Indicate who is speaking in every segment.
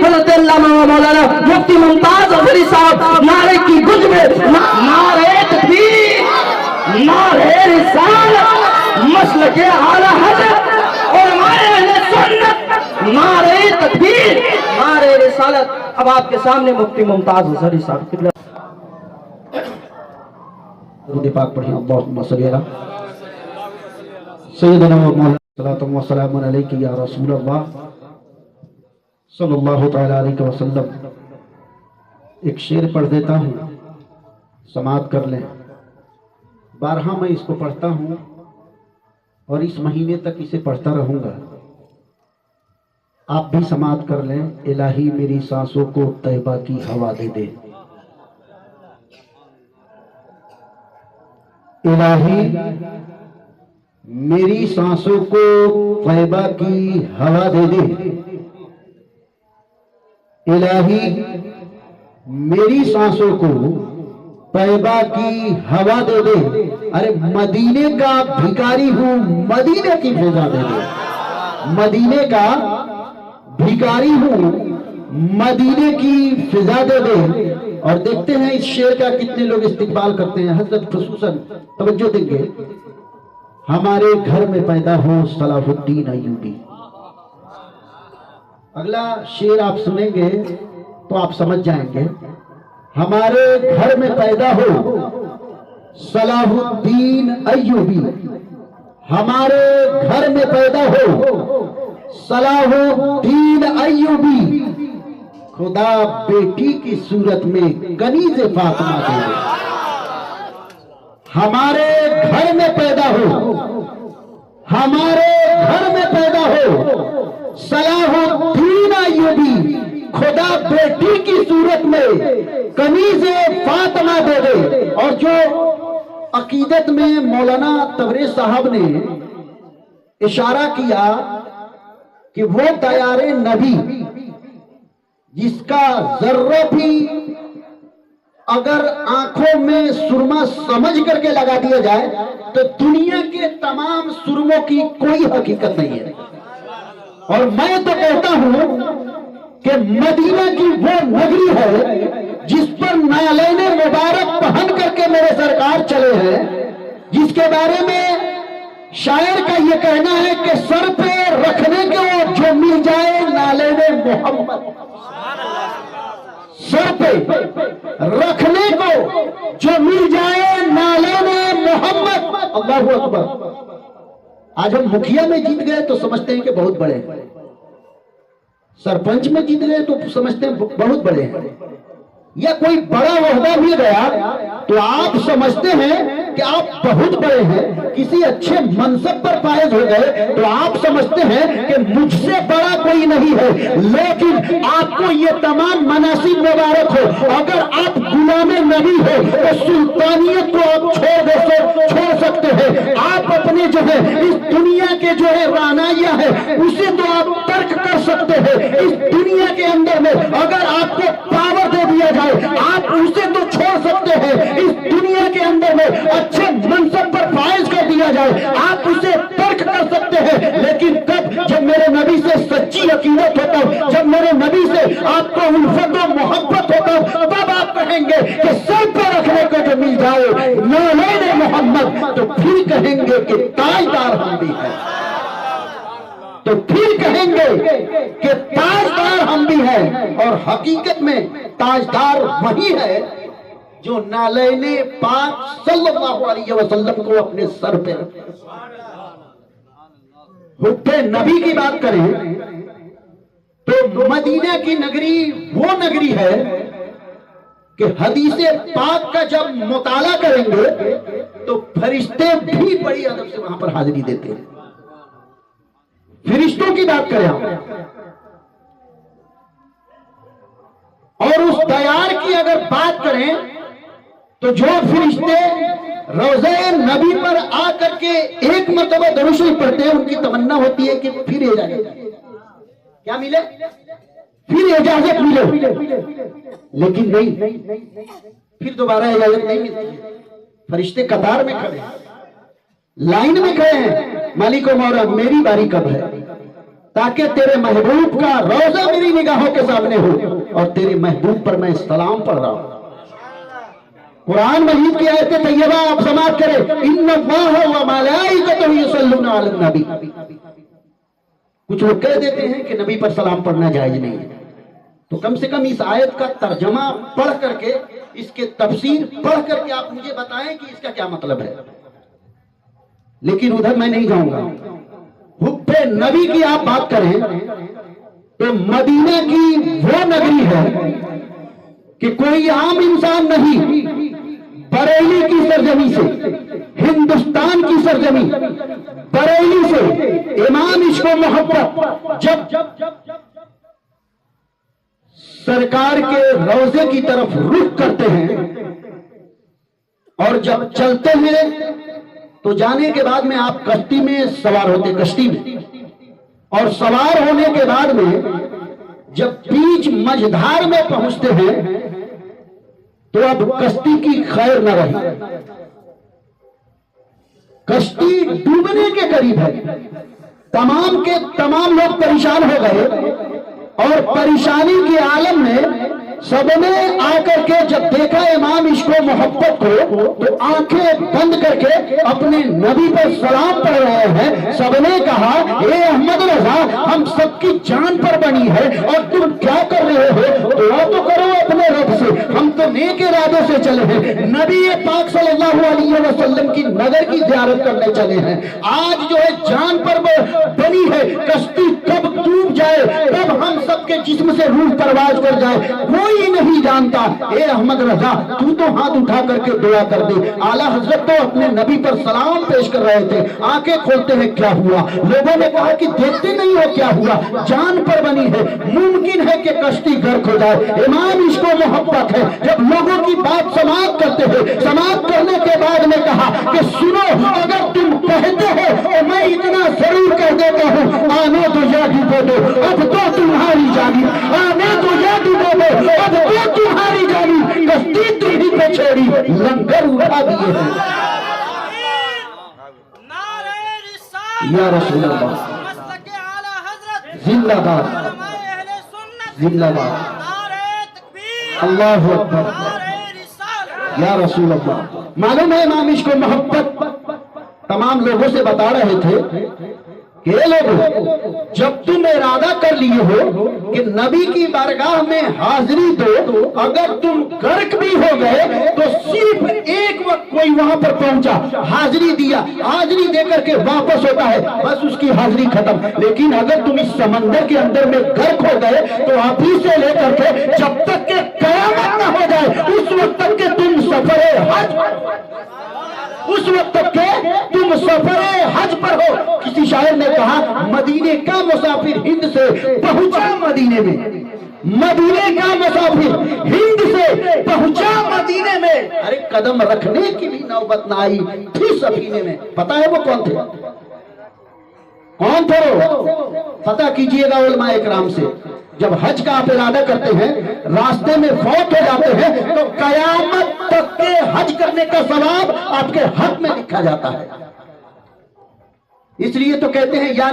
Speaker 1: حضرت علامہ مولانا مفتی ممتاز ظفری صاحب نعرے کی گونج میں نعرے تکبیر، نعرے رسالت، مسلک اعلی حضرت علماء اہل سنت، نعرے تکبیر، نعرے رسالت۔ اب آپ کے سامنے مفتی ممتاز ظفری صاحب قبلہ درود پاک پڑھیں۔ اللہم صلی علی سیدنا و مولانا و سلام علیک یا رسول اللہ صلی اللہ تعالی علیہ وسلم۔ ایک شعر پڑھ دیتا ہوں، سماعت کر لیں۔ بارہا میں اس کو پڑھتا ہوں اور اس مہینے تک اسے پڑھتا رہوں گا، آپ بھی سماعت کر لیں۔ الہی میری سانسوں کو طیبہ کی ہوا دے دے، الہی میری سانسوں کو طیبہ کی ہوا دے دے، الہی میری سانسوں کو طیبہ کی ہوا دے دے۔ ارے مدینے کا بھکاری ہوں، مدینے کی فضا دے دے، مدینے کا بھکاری ہوں، مدینے کی فضا دے دے۔ اور دیکھتے ہیں اس شعر کا کتنے لوگ استقبال کرتے ہیں۔ حضرت خصوصاً توجہ دیں گے، ہمارے گھر میں پیدا ہو صلاح الدین ایوبی۔ اگلا شعر آپ سنیں گے تو آپ سمجھ جائیں گے، ہمارے گھر میں پیدا ہو صلاح الدین ایوبی، ہمارے گھر میں پیدا ہو صلاح الدین ایوبی، خدا بیٹی کی صورت میں کنیز فاطمہ دے دے۔ ہمارے گھر میں پیدا ہو، ہمارے گھر میں پیدا ہو صلاح الدین ایوبی، خدا بیٹی کی صورت میں کنیز فاطمہ دے دے۔ اور جو عقیدت میں مولانا تبریز صاحب نے اشارہ کیا کہ وہ دیار نبی جس کا ذرہ بھی اگر آنکھوں میں سرما سمجھ کر کے لگا دیا جائے تو دنیا کے تمام سرموں کی کوئی حقیقت نہیں ہے۔ اور میں تو کہتا ہوں کہ مدینہ کی وہ نگری ہے جس پر نالین مبارک پہن کر کے میرے سرکار چلے ہیں، جس کے بارے میں شاعر کا یہ کہنا ہے کہ سر پہ رکھنے کو جو مل جائے نالین محمد، سر پہ رکھنے کو جو مل جائے نالین محمد۔ اللہ اکبر۔ آج ہم مکھیا میں جیت گئے تو سمجھتے ہیں کہ بہت بڑے ہیں، سرپنچ میں جیت گئے تو سمجھتے ہیں بہت بڑے ہیں، یا کوئی بڑا عہدہ مل گیا تو آپ سمجھتے ہیں کہ آپ بہت بڑے ہیں، کسی اچھے منصب پر فائز ہو گئے تو آپ سمجھتے ہیں کہ مجھ سے بڑا کوئی نہیں ہے۔ لیکن آپ کو یہ تمام مناصب مبارک ہو، اگر آپ غلام نبی ہو تو سلطانیت کو آپ چھوڑ سکتے ہیں، آپ اپنے جو ہے اس دنیا کے جو ہے رعنائیاں ہے اسے تو آپ ترک کر سکتے ہیں۔ اس دنیا کے اندر میں اگر آپ کو پاور دے دیا جائے آپ اسے تو چھوڑ سکتے ہیں، اس دنیا کے اندر میں اچھے منصب پر فائز کر دیا جائے آپ اسے ترک کر سکتے ہیں۔ لیکن کب؟ جب میرے نبی سے سچی عقیدت ہوتا، جب میرے نبی سے آپ کو الفت و محبت ہوتا، تب آپ کہیں گے کہ سر پہ رکھنے کو جو مل جائے نالین محمد، تو پھر کہیں گے کہ تاجدار ہم بھی ہیں، تو پھر کہیں گے کہ تاجدار ہم بھی ہیں۔ اور حقیقت میں تاجدار وہی ہے جو نالین پاک صلی اللہ علیہ وسلم کو اپنے سر پہ رکھے۔ حب نبی کی بات کریں تو مدینہ کی نگری وہ نگری ہے کہ حدیث پاک کا جب مطالعہ کریں گے تو فرشتے بھی بڑی ادب سے وہاں پر حاضری دیتے ہیں۔ فرشتوں کی بات کریں اور اس دیار کی اگر بات کریں تو جو فرشتے روضہ نبی پر آ کر کے ایک مرتبہ درود شریف پڑھتے ہیں ان کی تمنا ہوتی ہے کہ پھر اجازت کیا ملے، پھر اجازت ملے، لیکن نہیں، پھر دوبارہ اجازت نہیں ملتی۔ فرشتے قطار میں کھڑے ہیں، لائن میں کھڑے ہیں، مالک و مولا میری باری کب ہے، تاکہ تیرے محبوب کا روضہ میری نگاہوں کے سامنے ہو اور تیرے محبوب پر میں سلام پڑھ رہا ہوں۔ قرآن مجید کی آیت طیبہ آپ سماعت کریں، ان اللہ و ملائکتہ یصلون علی النبی۔ کچھ لوگ کہہ دیتے ہیں کہ نبی پر سلام پڑھنا جائز نہیں ہے، تو کم سے کم اس آیت کا ترجمہ پڑھ کر کے، اس کے تفسیر پڑھ کر کے آپ مجھے بتائیں کہ اس کا کیا مطلب ہے۔ لیکن ادھر میں نہیں جاؤں گا۔ حب نبی کی آپ بات کریں تو مدینہ کی وہ نگری ہے کہ کوئی عام انسان نہیں، بریلی کی سرزمین سے، ہندوستان کی سرزمین بریلی سے امام عشق و محبت جب سرکار کے روضے کی طرف رخ کرتے ہیں اور جب چلتے ہیں تو جانے کے بعد میں آپ کشتی میں سوار ہوتے، کشتی میں، اور سوار ہونے کے بعد میں جب بیچ مجھدھار میں پہنچتے ہیں تو اب کشتی کی خیر نہ رہی، کشتی ڈوبنے کے قریب ہے، تمام کے تمام لوگ پریشان ہو گئے، اور پریشانی کے عالم میں سب نے آ کر کے جب دیکھا امام عشق و محبت کو تو آنکھیں بند کر کے اپنے نبی پر سلام پڑھ رہے ہیں۔ سب نے کہا اے احمد رضا، ہم سب کی جان پر بنی ہے اور تم کیا کر رہے ہو؟ دعا تو کرو اپنے رب سے، ہم تو نیک ارادے سے چلے ہیں، نبی پاک صلی اللہ علیہ وسلم کی نگر کی زیارت کرنے چلے ہیں۔ آج جو ہے جان پر بنی ہے، کشتی کب ڈوب جائے، کب ہم سب کے جسم سے روح پرواز کر جائے، کوئی نہیں جانتا۔ اے احمد رضا، تو ہاتھ اٹھا کر کے دعا کر دے۔ اعلیٰ حضرت تو اپنے نبی پر سلام پیش کر رہے تھے، آنکھیں کھولتے ہیں کیا ہوا؟ لوگوں نے کہا کہ دیکھتے نہیں ہو کیا ہوا؟ جان پر بنی ہے، ممکن ہے کہ کشتی غرق ہو جائے۔ امام عشق و محبت ہے، جب لوگوں کی بات سماعت کرتے ہیں، سماعت کرنے کے بعد نے کہا کہ سنو، اگر تم کہتے ہو اور میں اتنا ضرور کہہ دیتا ہوں، آنے تو یا ڈوبو دو، اب تو تمہاری جانی، آنے تو یا ڈوبو دو، اب تو تمہاری جانی، کشتی تمہیں پہ چھوڑی، لنگر اٹھا دیے ہیں۔ یا رسول اللہ، زندہ باد، زندہ باد، اللہ اکبر، یا رسول اللہ۔ معلوم ہے امام عشق و محبت تمام لوگوں سے بتا رہے تھے کہ اے لوگوں، جب تم ارادہ کر لیے ہو کہ نبی کی بارگاہ میں حاضری دو، اگر تم غرق بھی ہو گئے تو صرف ایک وقت کوئی وہاں پر پہنچا، حاضری دیا، حاضری دے کر کے واپس ہوتا ہے، بس اس کی حاضری ختم۔ لیکن اگر تم اس سمندر کے اندر میں غرق ہو گئے تو ابھی سے لے کر کے جب تک کہ قیامت نہ ہو جائے اس وقت تک کہ تم سفر حج، اس وقت تک کہ تم سفر حج پر ہو۔ کسی شاعر نے کہا مدینے کا مسافر ہند سے پہنچا مدینے میں، مدینے کا مسافر ہند سے پہنچا مدینے میں، ارے قدم رکھنے کی بھی نوبت نہ آئی تھی سفینے میں۔ پتا ہے وہ کون تھے؟ کون تھے وہ؟ فتح کیجئے گا علماء اکرام سے۔ جب حج کا آپ ارادہ کرتے ہیں، راستے میں فوت ہو جاتے ہیں تو قیامت تک کے حج کرنے کا ثواب آپ کے حق میں لکھا جاتا ہے۔ اس لیے تو کہتے ہیں یا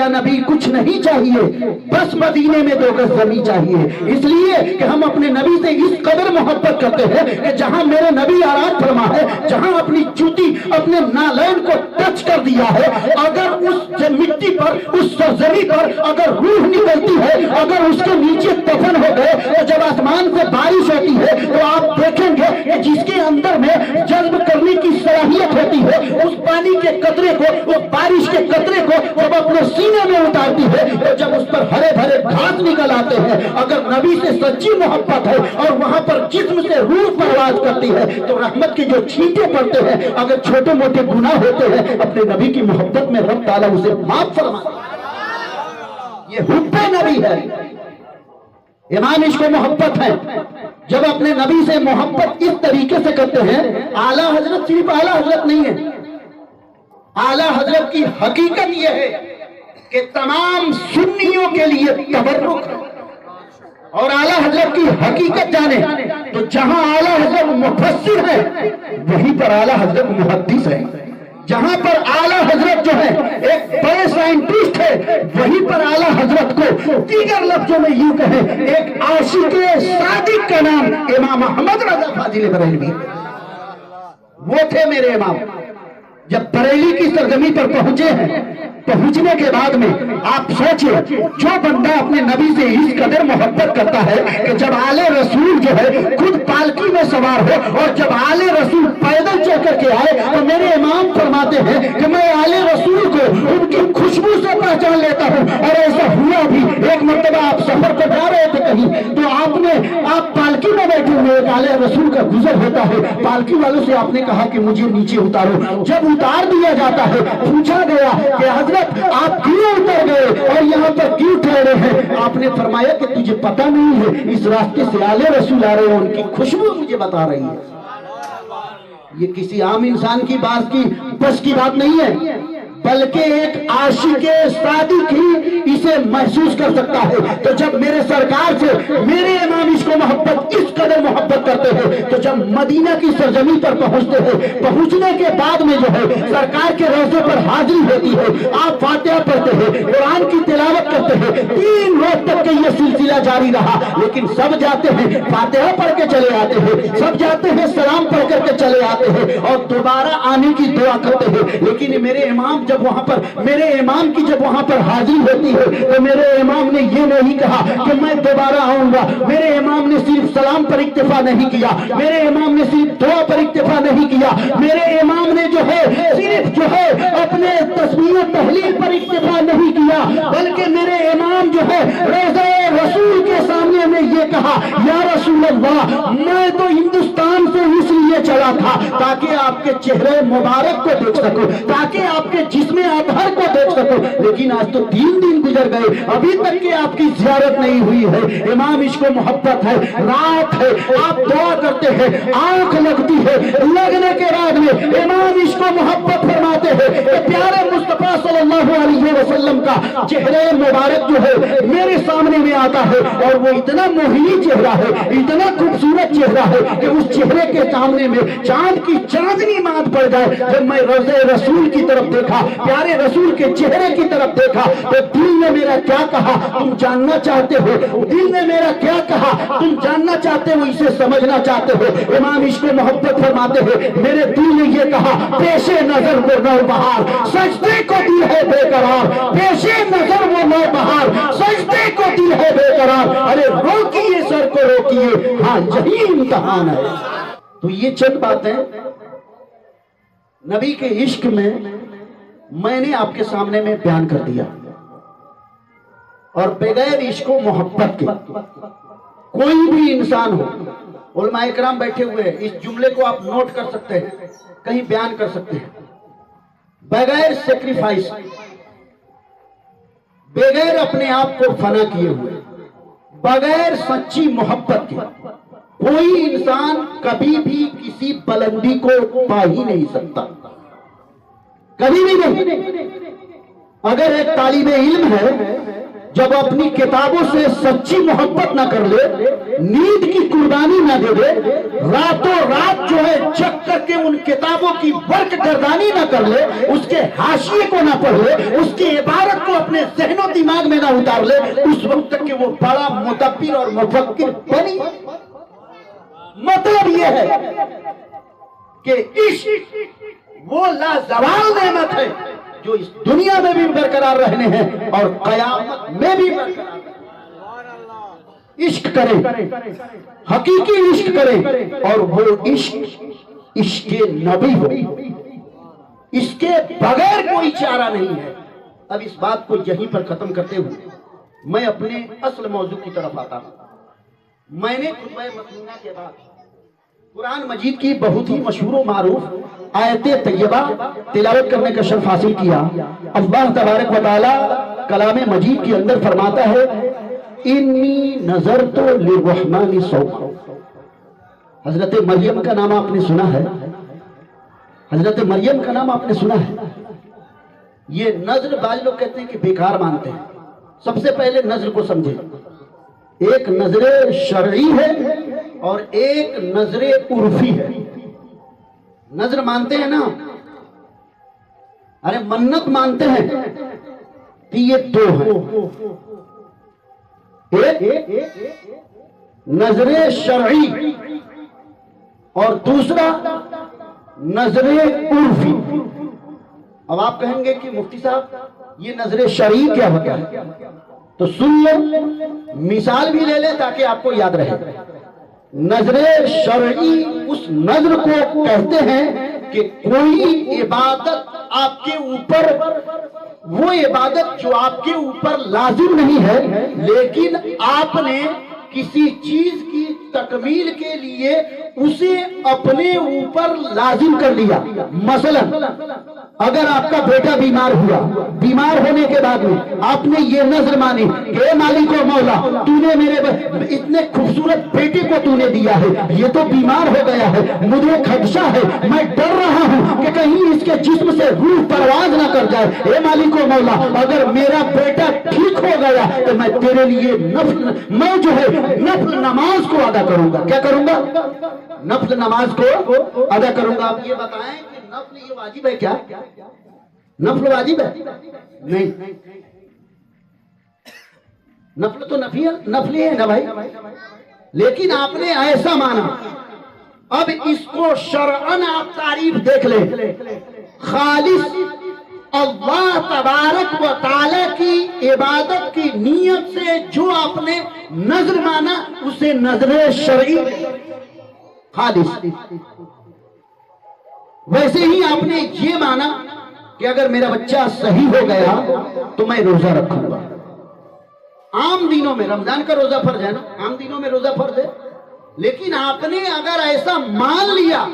Speaker 1: نبی کچھ نہیں چاہیے، بس مدینے میں 2 گز زمین چاہیے۔ اس لیے کہ ہم اپنے نبی سے اس قدر محبت کرتے ہیں کہ جہاں میرے نبی آرام فرما ہے، جہاں اپنی جوتی اپنے نالین کو ٹچ کر دیا ہے، اگر اس مٹی پر، اس سرزمین پر اگر روح نکلتی ہے، اگر اس کے نیچے دفن ہو گئے تو جب آسمان سے بارش ہوتی ہے تو آپ دیکھیں گے کہ جس کے اندر میں جذب کرنے کی صلاحیت ہوتی ہے، اس پانی کے قطرے کو، اس بارش کے قطرے کو جب اپنے سینے میں اتارتی ہے تو جب اس پر ہرے بھرے گھاس نکل آتے ہیں، اگر نبی سے سچی محبت ہے اور وہاں پر جسم سے روح پرواز کرتی ہے تو رحمت کے جو چھینٹے پڑتے ہیں، اگر چھوٹے موٹے گناہ ہوتے ہیں، اپنے نبی کی محبت میں رب تعالیٰ اسے معاف فرماتا ہے۔ یہ حب نبی ہے، امام عشق و محبت ہے۔ جب اپنے نبی سے محبت اس طریقے سے کرتے ہیں، اعلیٰ حضرت صرف اعلیٰ حضرت نہیں ہے، اعلیٰ حضرت کی حقیقت یہ ہے کہ تمام سنیوں کے لیے تبرک ہے، اور اعلیٰ حضرت کی حقیقت جانے تو جہاں اعلیٰ حضرت مفسر ہے وہیں پر اعلیٰ حضرت محدث ہے۔ جہاں پر اعلیٰ حضرت جو ہے ایک بڑے سائنٹسٹ ہے، وہیں پر اعلیٰ حضرت کو دیگر لفظوں میں یوں کہیں ایک عاشق صادق کا نام امام احمد رضا فاضل بریلوی، وہ تھے میرے امام۔ جب بریلی کی سرزمین پر پہنچے ہیں، پہنچنے کے بعد میں آپ سوچیں، جو بندہ اپنے نبی سے اس قدر محبت کرتا ہے کہ جب آل رسول جو ہے خود پالکی میں سوار ہو، اور جب آل رسول پیدل چل کر کے آئے تو میرے امام فرماتے ہیں کہ میں آل رسول کو ان کی خوشبو سے پہچان لیتا ہوں۔ اور ایسا ہوا بھی، ایک مرتبہ آپ سفر پر جا رہے تھے کہیں، تو آپ پالکی میں بیٹھے ہوئے ایک آل رسول کا گزر ہوتا ہے، پالکی والوں سے آپ نے کہا کہ مجھے نیچے اتارو۔ جب اتار دیا جاتا ہے، پوچھا گیا کہ حضرت آپ کیوں اتر گئے اور یہاں پر کیوں ٹھہرے ہیں؟ آپ نے فرمایا کہ تجھے پتہ نہیں ہے، اس راستے سے آل رسول آ رہے ہیں، ان کی خوشبو مجھے بتا رہی ہے۔ یہ کسی عام انسان کی بس کی بات نہیں ہے، بلکہ ایک عاشق صادق ہی اسے محسوس کر سکتا ہے۔ تو جب میرے سرکار سے میرے امام اس کو محبت اس قدر محبت کرتے ہیں، تو جب مدینہ کی سرزمین پر پہنچتے ہیں، پہنچنے کے بعد میں جو ہے سرکار کے روضے پر حاضری ہوتی ہے، آپ فاتحہ پڑھتے ہیں، قرآن کی تلاوت کرتے ہیں، 3 روز تک کہ یہ سلسلہ جاری رہا۔ لیکن سب جاتے ہیں، فاتحہ پڑھ کے چلے آتے ہیں، سب جاتے ہیں سلام پڑھ کر کے چلے آتے ہیں اور دوبارہ آنے کی دعا کرتے ہیں۔ لیکن میرے امام جب میرے امام کی جب وہاں پر حاضری ہوتی ہے تو میرے امام نے یہ نہیں کہا کہ میں دوبارہ آؤں گا۔ میرے امام نے صرف سلام پر اکتفا نہیں کیا، میرے امام نے صرف دعا پر اکتفا نہیں کیا، میرے امام نے جو ہے صرف جو ہے اپنے تسبیح و تحلیل پر اکتفا نہیں کیا، بلکہ میرے امام جو ہے روضہ رسول کے سامنے میں یہ کہا، یا رسول اللہ، میں تو ہندوستان سے اس لیے چلا تھا تاکہ آپ کے چہرے مبارک کو دیکھ سکوں، تاکہ آپ کے جسم اطہر کو دیکھ سکوں، لیکن آج تو 3 دن گزر گئے، ابھی تک کہ آپ کی زیارت نہیں ہوئی ہے۔ امام اس کو محبت ہے، رات ہے، آپ دعا کرتے ہیں، آنکھ لگتی ہے، لگنے کے بعد میں امام اس کو محبت فرماتے ہیں کہ پیارے مصطفیٰ صلی اللہ علیہ وسلم کا چہرے مبارک جو ہے میرے سامنے میں آتا ہے، اور وہ اتنا موہنی چہرہ ہے، اتنا خوبصورت چہرہ ہے کہ اس چہرے کے سامنے میں چاند کی چاندنی مات پڑ جائے۔ جب میں روضہ رسول کی طرف دیکھا، پیارے رسول کے چہرے کی طرف دیکھا، تو دل نے میرا کیا کہا تم جاننا چاہتے ہو؟ دل نے میرا کیا کہا تم جاننا چاہتے ہو، اسے سمجھنا چاہتے ہو؟ امام اس کو محبت فرماتے ہیں، میرے دل نے یہ کہا، پیش نظر وہ نو بہار، سجدے کو دل ہے بے قرار، پیش نظر وہ نو بہار، سجدے کو دل ہے بے قرار، ارے روکیے سر کو روکیے، ہاں یہی امتحان ہے۔ تو یہ چند باتیں نبی کے عشق میں نے آپ کے سامنے میں بیان کر دیا، اور بغیر عشق و محبت کے کوئی بھی انسان ہو، علماء کرام بیٹھے ہوئے ہیں، اس جملے کو آپ نوٹ کر سکتے ہیں، کہیں بیان کر سکتے ہیں، بغیر سیکریفائس، بغیر اپنے آپ کو فنا کیے ہوئے، بغیر سچی محبت کے کوئی انسان کبھی بھی کسی بلندی کو پا ہی نہیں سکتا، کبھی بھی نہیں۔ اگر ایک طالب علم ہے، جب اپنی کتابوں سے سچی محبت نہ کر لے، نیند کی قربانی نہ دے دے، راتوں رات جو ہے جگ کر کے ان کتابوں کی ورق گردانی نہ کر لے، اس کے حاشیے کو نہ پڑھ لے، اس کی عبارت کو اپنے ذہن و دماغ میں نہ اتار لے، اس وقت تک کہ وہ بڑا مدبر اور مفکر بنی۔ مطلب یہ ہے کہ عشق وہ لازوال نعمت ہے جو اس دنیا میں بھی برقرار رہنے ہیں اور قیامت میں بھی برقرار رہنے۔ عشق کریں، حقیقی عشق کریں، اور وہ عشق نبی ہو، اس کے بغیر کوئی چارہ نہیں ہے۔ اب اس بات کو یہیں پر ختم کرتے ہوئے میں اپنے اصل موضوع کی طرف آتا ہوں۔ میں نے خطبہ مسنونہ کے بعد قرآن مجید کی بہت ہی مشہور و معروف آیت طیبہ تلاوت کرنے کا شرف حاصل کیا۔ اللہ تبارک و تعالی کلام مجید کے اندر فرماتا ہے، انی نظرت للرحمن صوما۔ حضرت مریم کا نام آپ نے سنا ہے، حضرت مریم کا نام آپ نے سنا ہے۔ یہ نظر بعض لوگ کہتے ہیں کہ بیکار مانتے ہیں۔ سب سے پہلے نظر کو سمجھیں، ایک نظر شرعی ہے اور ایک نظر عرفی ہے۔ نظر مانتے ہیں نا، ارے منت مانتے ہیں کہ یہ دو ہیں، ایک نظر شرعی اور دوسرا نظر عرفی۔ اب آپ کہیں گے کہ مفتی صاحب یہ نظر شرعی کیا ہوتا ہے؟ تو سن لیں، مثال بھی لے لیں تاکہ آپ کو یاد رہے۔ نظر شرعی اس نظر کو کہتے ہیں کہ کوئی عبادت آپ کے اوپر، وہ عبادت جو آپ کے اوپر لازم نہیں ہے لیکن آپ نے کسی چیز کی تکمیل کے لیے اسے اپنے اوپر لازم کر لیا۔ مثلا اگر آپ کا بیٹا بیمار ہوا، بیمار ہونے کے بعد میں آپ نے یہ نظر مانی کہ اے مالک و مولا، تو نے میرے اتنے خوبصورت بیٹے کو تو نے دیا ہے، یہ تو بیمار ہو گیا ہے، مجھے خدشہ ہے، میں ڈر رہا ہوں کہ کہیں اس کے جسم سے روح پرواز نہ کر جائے، اے مالک و مولا اگر میرا بیٹا ٹھیک ہو گیا تو میں تیرے لیے میں جو ہے نفل نماز کو ادا کروں گا۔ کیا کروں گا؟ نفل نماز کو ادا کروں گا۔ آپ یہ بتائیں کہ نفل یہ واجب ہے کیا؟ نفل واجب ہے؟ نہیں، نفل تو نفل ہے نا بھائی، لیکن آپ نے ایسا مانا۔ اب اس کو شرعاً آپ تعریف دیکھ لیں، خالص اللہ تبارک و تعالی کی عبادت کی نیت سے جو آپ نے نظر مانا اسے نظر شرعی خالص۔ ویسے ہی آپ نے یہ مانا کہ اگر میرا بچہ صحیح ہو گیا تو میں روزہ رکھوں گا۔ عام دنوں میں رمضان کا روزہ فرض ہے نا، عام دنوں میں روزہ فرض ہے، لیکن آپ نے اگر ایسا مان لیا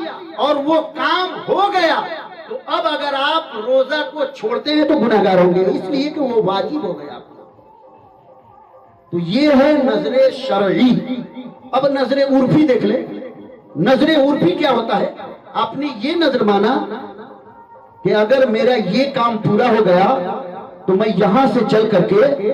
Speaker 1: اور وہ کام ہو گیا تو اب اگر آپ روزہ کو چھوڑتے ہیں تو گناہگار ہوں گے، اس لیے کہ وہ واجب ہو گیا آپ کو۔ تو یہ ہے نظر شرعی۔ اب نظر عرفی دیکھ لیں۔ نظر عرفی کیا ہوتا ہے؟ آپ نے یہ نظر مانا کہ اگر میرا یہ کام پورا ہو گیا تو میں یہاں سے چل کر کے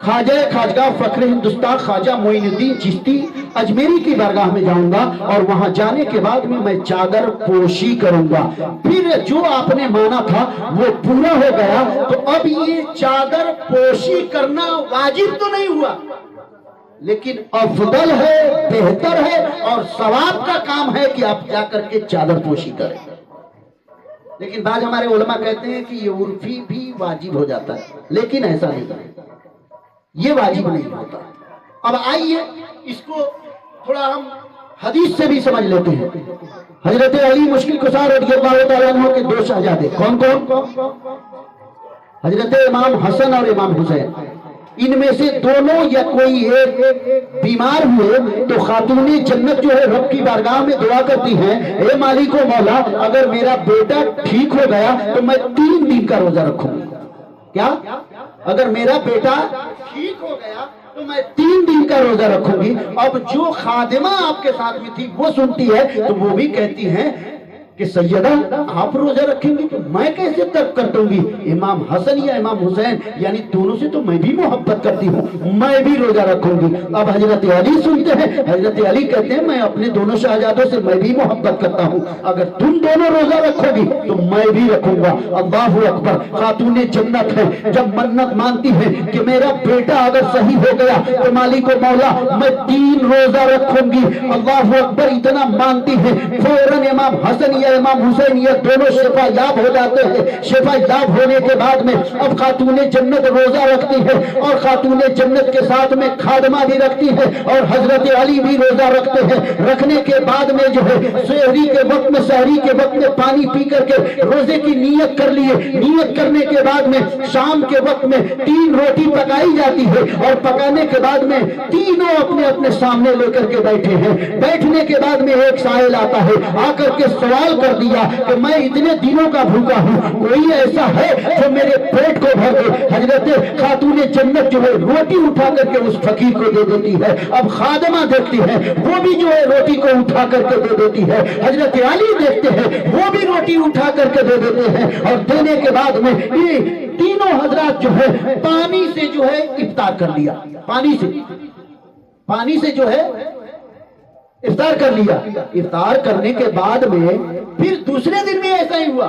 Speaker 1: خواجہ خواجگاہ فخر ہندوستان خواجہ معین الدین چشتی اجمیری کی بارگاہ میں جاؤں گا اور وہاں جانے کے بعد میں چادر پوشی کروں گا۔ پھر جو آپ نے مانا تھا وہ پورا ہو گیا تو اب یہ چادر پوشی کرنا واجب تو نہیں ہوا لیکن افضل ہے، بہتر ہے اور ثواب کا کام ہے کہ آپ جا کر کے چادر پوشی کریں۔ لیکن بعض ہمارے علماء کہتے ہیں کہ یہ عرفی بھی واجب ہو جاتا ہے، لیکن ایسا نہیں، یہ واجب نہیں ہوتا۔ اب آئیے اس کو تھوڑا ہم حدیث سے بھی سمجھ لیتے ہیں۔ حضرت علی مشکل کشا رضی اللہ تعالیٰ عنہ کے دو شہزادے کون کون؟ حضرت امام حسن اور امام حسین۔ ان میں سے دونوں یا کوئی ایک بیمار ہوئے تو خاتون جنت جو ہے رب کی بارگاہ میں دعا کرتی ہیں، اے مالک و مولا اگر میرا بیٹا ٹھیک ہو گیا تو میں 3 دن کا روزہ رکھوں گی۔ کیا؟ اگر میرا بیٹا ٹھیک ہو گیا تو میں 3 دن کا روزہ رکھوں گی۔ اب جو خادمہ آپ کے ساتھ میں تھی وہ سنتی ہے تو وہ بھی کہتی ہیں کہ سیدہ آپ روزہ رکھیں گی تو میں کیسے ترک کر دوں گی؟ امام حسن یا امام حسین یعنی دونوں سے تو میں بھی محبت کرتی ہوں، میں بھی روزہ رکھوں گی۔ اب حضرت علی سنتے ہیں، حضرت علی کہتے ہیں میں اپنے دونوں شہزادوں سے میں بھی محبت کرتا ہوں، اگر تم دونوں روزہ رکھو گی تو میں بھی رکھوں گا۔ اللہ اکبر۔ خاتون جنت ہے جب منت مانتی ہے کہ میرا بیٹا اگر صحیح ہو گیا تو مالک و مولا میں 3 روزہ رکھوں گی۔ اللہ اکبر اتنا مانتی ہے، فوراً امام حسن یا امام حسین یہ دونوں شفا یاب ہو جاتے ہیں۔ شفا یاب ہونے کے بعد میں اب خاتون جنت روزہ رکھتی ہے اور خاتون جنت کے ساتھ میں خادمہ بھی رکھتی ہے اور حضرت علی بھی روزہ رکھتے ہیں۔ رکھنے کے بعد میں جو ہے سحری کے وقت میں، سحری کے وقت میں پانی پی کر کے روزے کی نیت کر لیے۔ نیت کرنے کے بعد میں شام کے وقت میں 3 روٹی پکائی جاتی ہے اور پکانے کے بعد میں تینوں اپنے اپنے سامنے لے کر کے بیٹھے ہیں۔ بیٹھنے کے بعد میں ایک سائل آتا ہے، آ کر کے سوال کر دیا کہ میں اتنے دنوں کا بھوکا ہوں، کوئی ایسا ہے جو میرے پیٹ کو بھر دے؟ حضرت خاتون جنت جو ہے روٹی اٹھا کر کے اس فقیر کو دے دیتی ہے۔ اب خادمہ دیکھتی ہے وہ بھی جو ہے روٹی کو اٹھا کر کے دے دیتی ہے۔ حضرت علی دیکھتے ہیں وہ بھی روٹی اٹھا کر کے دے دیتے ہیں اور دینے کے بعد میں یہ تینوں حضرات جو ہے پانی سے جو ہے افطار کر لیا۔ پانی سے جو ہے افطار کر لیا۔ افطار کرنے کے بعد میں پھر دوسرے دن بھی ایسا ہی ہوا،